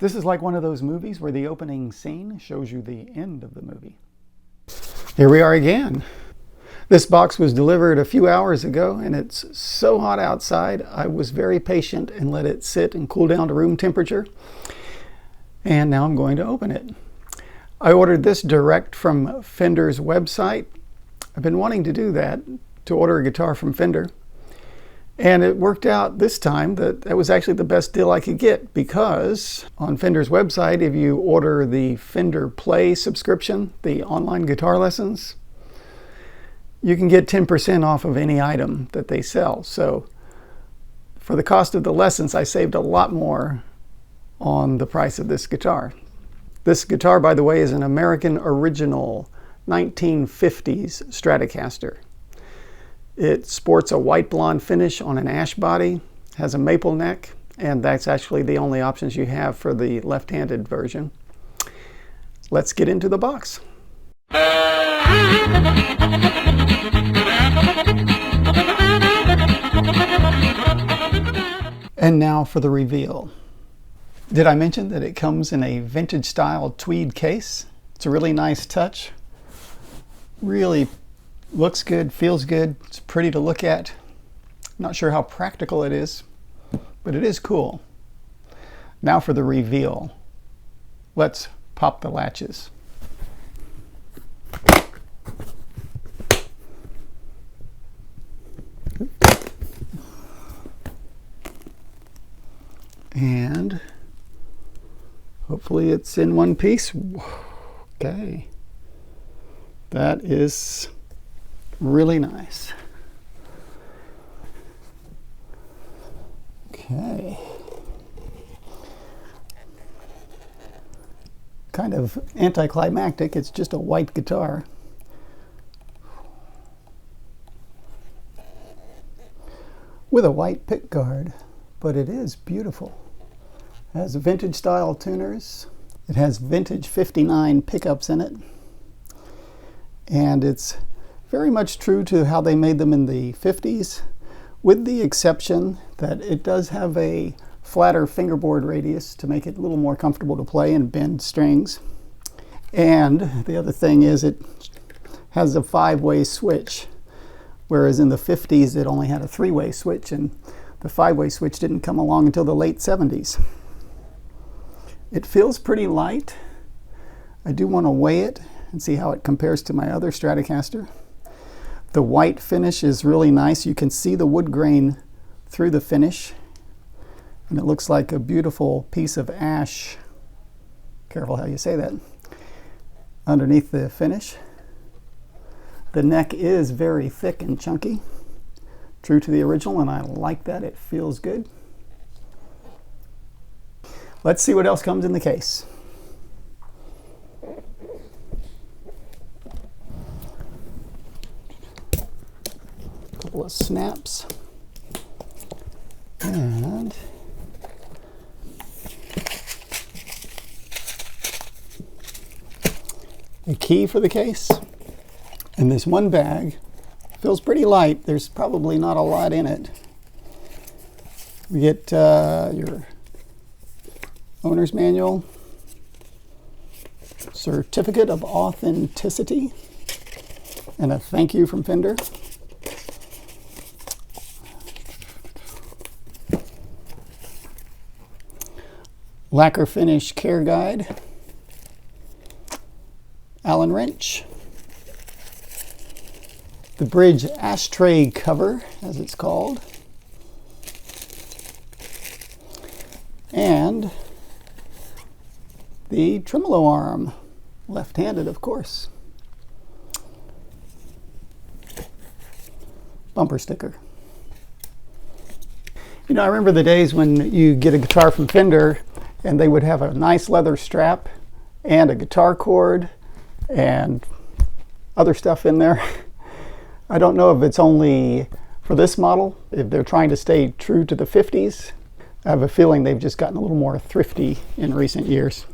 This is like one of those movies where the opening scene shows you the end of the movie. Here we are again. This box was delivered a few hours ago and it's so hot outside, I was very patient and let it sit and cool down to room temperature. And now I'm going to open it. I ordered this direct from Fender's website. I've been wanting to do that, to order a guitar from Fender. And it worked out this time that that was actually the best deal I could get, because on Fender's website, if you order the Fender Play subscription, the online guitar lessons, you can get 10% off of any item that they sell. So for the cost of the lessons, I saved a lot more on the price of this guitar. This guitar, by the way, is an American original 1950s Stratocaster. It sports a white blonde finish on an ash body, has a maple neck, and that's actually the only options you have for the left-handed version. Let's get into the box. And now for the reveal. Did I mention that it comes in a vintage style tweed case? It's a really nice touch. Really looks good, feels good. It's pretty to look at. Not sure how practical it is, but it is cool. Now for the reveal. Let's pop the latches. And hopefully it's in one piece. Okay. That is really nice. Okay. Kind of anticlimactic. It's just a white guitar. With a white pick guard, but it is beautiful. It has vintage style tuners. It has vintage 59 pickups in it. And it's very much true to how they made them in the 50s, with the exception that it does have a flatter fingerboard radius to make it a little more comfortable to play and bend strings. And the other thing is it has a 5-way switch, whereas in the 50s it only had a 3-way switch, and the 5-way switch didn't come along until the late 70s. It feels pretty light. I do want to weigh it and see how it compares to my other Stratocaster. The white finish is really nice. You can see the wood grain through the finish, and it looks like a beautiful piece of ash, careful how you say that, underneath the finish. The neck is very thick and chunky, true to the original, and I like that. It feels good. Let's see what else comes in the case. Couple of snaps, and a key for the case. And this one bag feels pretty light. There's probably not a lot in it. We get your owner's manual, certificate of authenticity, and a thank you from Fender. Lacquer finish care guide, Allen wrench, the bridge ashtray cover, as it's called, and the tremolo arm, left-handed of course, bumper sticker. You know, I remember the days when you get a guitar from Fender and they would have a nice leather strap and a guitar cord and other stuff in there. I don't know if it's only for this model, if they're trying to stay true to the 50s. I have a feeling they've just gotten a little more thrifty in recent years.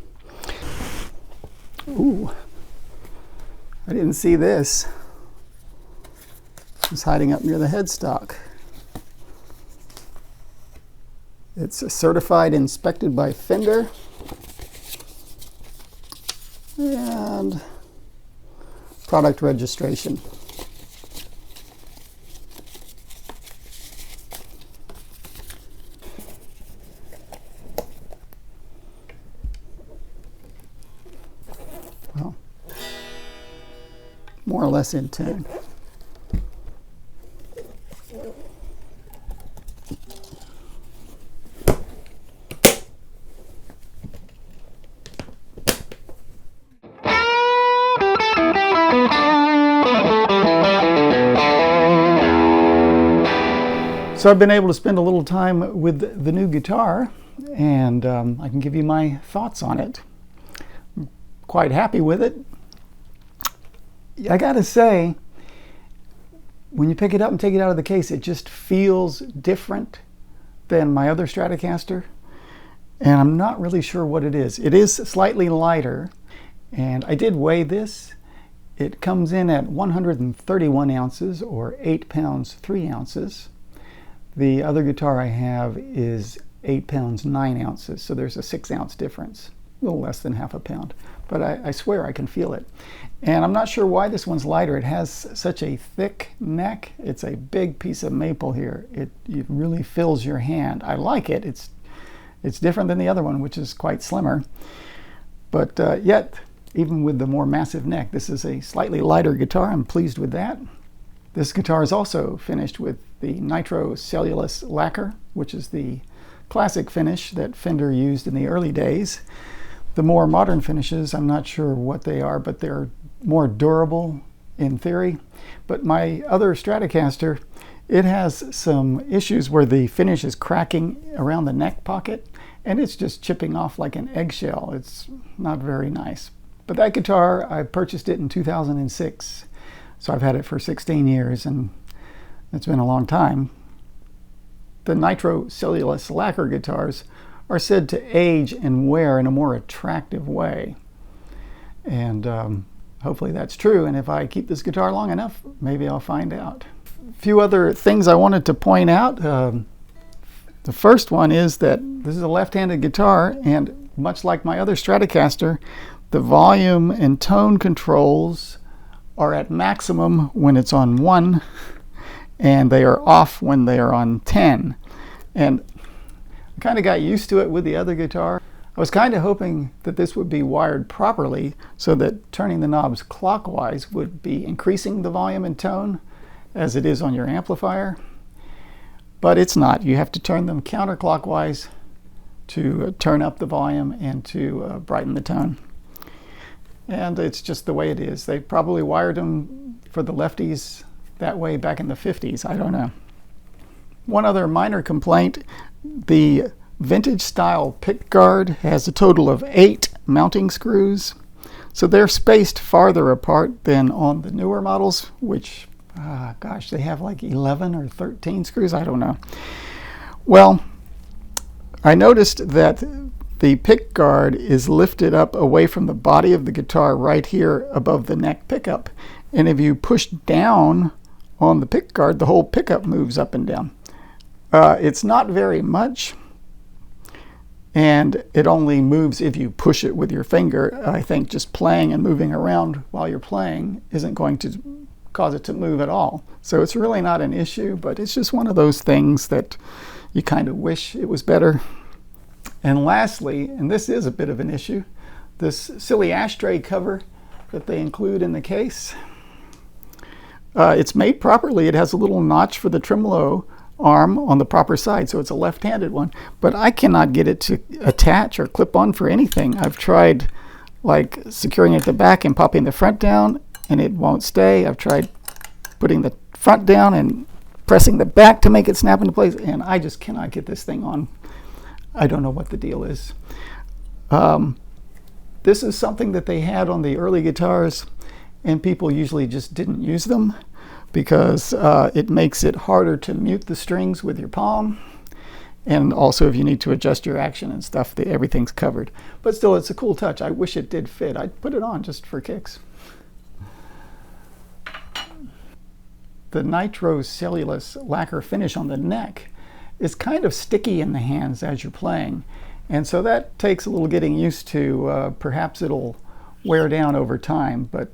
Ooh, I didn't see this. It's hiding up near the headstock. It's certified, inspected by Fender. and product registration. Well, more or less in tune. So I've been able to spend a little time with the new guitar, and I can give you my thoughts on it. I'm quite happy with it. I gotta say, when you pick it up and take it out of the case, it just feels different than my other Stratocaster, and I'm not really sure what it is. It is slightly lighter, and I did weigh this. It comes in at 131 ounces, or 8 pounds 3 ounces. The other guitar I have is 8 pounds 9 ounces, so there's a 6-ounce difference, a little less than half a pound. But I swear I can feel it. And I'm not sure why this one's lighter. It has such a thick neck. It's a big piece of maple here. It really fills your hand. I like it. It's different than the other one, which is quite slimmer. But yet, even with the more massive neck, this is a slightly lighter guitar. I'm pleased with that. This guitar is also finished with the nitro cellulose lacquer, which is the classic finish that Fender used in the early days. The more modern finishes, I'm not sure what they are, but they're more durable in theory. But my other Stratocaster, it has some issues where the finish is cracking around the neck pocket, and it's just chipping off like an eggshell. It's not very nice. But that guitar, I purchased it in 2006. So I've had it for 16 years, and it's been a long time. The nitro cellulose lacquer guitars are said to age and wear in a more attractive way. And hopefully that's true, and if I keep this guitar long enough, maybe I'll find out. A few other things I wanted to point out. The first one is that this is a left-handed guitar, and much like my other Stratocaster, the volume and tone controls are at maximum when it's on 1, and they are off when they are on 10. And I kind of got used to it with the other guitar. I was kind of hoping that this would be wired properly so that turning the knobs clockwise would be increasing the volume and tone as it is on your amplifier. But it's not. You have to turn them counterclockwise to turn up the volume and to brighten the tone. And it's just the way it is. They probably wired them for the lefties that way back in the 50s. I don't know. One other minor complaint, the vintage style pickguard has a total of 8 mounting screws. So they're spaced farther apart than on the newer models, which, gosh, they have like 11 or 13 screws. I don't know. Well, I noticed that the pick guard is lifted up away from the body of the guitar right here above the neck pickup. And if you push down on the pick guard, the whole pickup moves up and down. It's not very much, and it only moves if you push it with your finger. I think just playing and moving around while you're playing isn't going to cause it to move at all. So it's really not an issue, but it's just one of those things that you kind of wish it was better. And lastly, and this is a bit of an issue, this silly ashtray cover that they include in the case. It's made properly. It has a little notch for the tremolo arm on the proper side, so it's a left-handed one. But I cannot get it to attach or clip on for anything. I've tried like securing it at the back and popping the front down, and it won't stay. I've tried putting the front down and pressing the back to make it snap into place, and I just cannot get this thing on. I don't know what the deal is. This is something that they had on the early guitars, and people usually just didn't use them because it makes it harder to mute the strings with your palm. And also if you need to adjust your action and stuff, everything's covered. But still, it's a cool touch. I wish it did fit. I'd put it on just for kicks. The nitro cellulose lacquer finish on the neck is kind of sticky in the hands as you're playing, and so that takes a little getting used to. Perhaps it'll wear down over time, but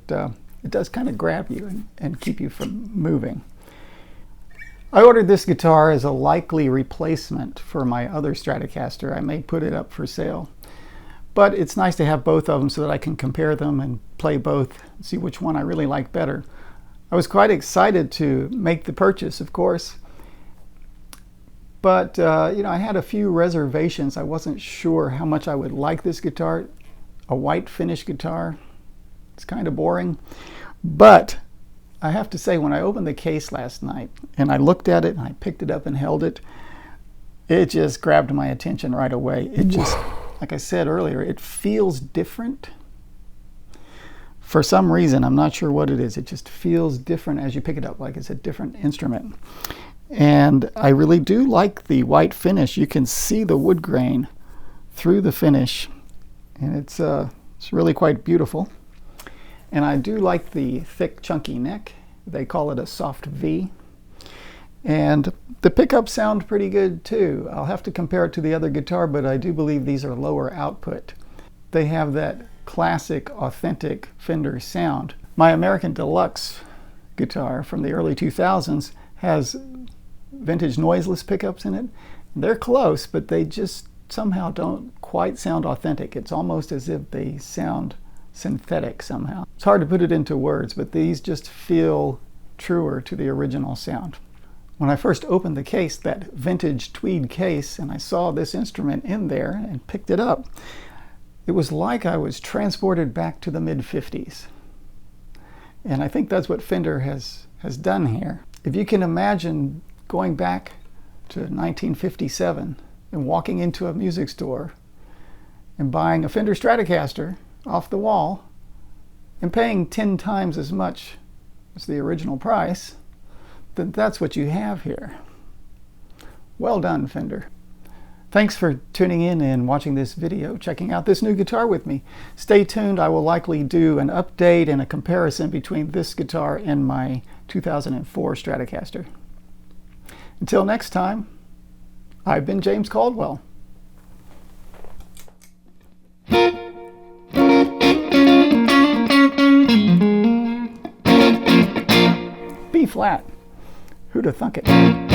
it does kind of grab you and keep you from moving. I ordered this guitar as a likely replacement for my other Stratocaster. I may put it up for sale, but it's nice to have both of them so that I can compare them and play both and see which one I really like better. I was quite excited to make the purchase, of course, but you know, I had a few reservations. I wasn't sure how much I would like this guitar. A white finish guitar, it's kind of boring, but I have to say, when I opened the case last night and I looked at it and I picked it up and held it, it just grabbed my attention right away. It just, like I said earlier, it feels different. For some reason, I'm not sure what it is. It just feels different as you pick it up, like it's a different instrument. And I really do like the white finish. You can see the wood grain through the finish, and it's really quite beautiful. And I do like the thick, chunky neck. They call it a soft V. And the pickups sound pretty good too. I'll have to compare it to the other guitar, but I do believe these are lower output. They have that classic, authentic Fender sound. My American Deluxe guitar from the early 2000s has vintage noiseless pickups in it. They're close, but they just somehow don't quite sound authentic. It's almost as if they sound synthetic somehow. It's hard to put it into words, but these just feel truer to the original sound. When I first opened the case, that vintage tweed case, and I saw this instrument in there and picked it up, it was like I was transported back to the mid-50s. And I think that's what Fender has done here. If you can imagine going back to 1957 and walking into a music store and buying a Fender Stratocaster off the wall and paying 10 times as much as the original price, then that's what you have here. Well done, Fender. Thanks for tuning in and watching this video, checking out this new guitar with me. Stay tuned. I will likely do an update and a comparison between this guitar and my 2004 Stratocaster. Until next time, I've been James Caldwell. B flat. Who'da thunk it?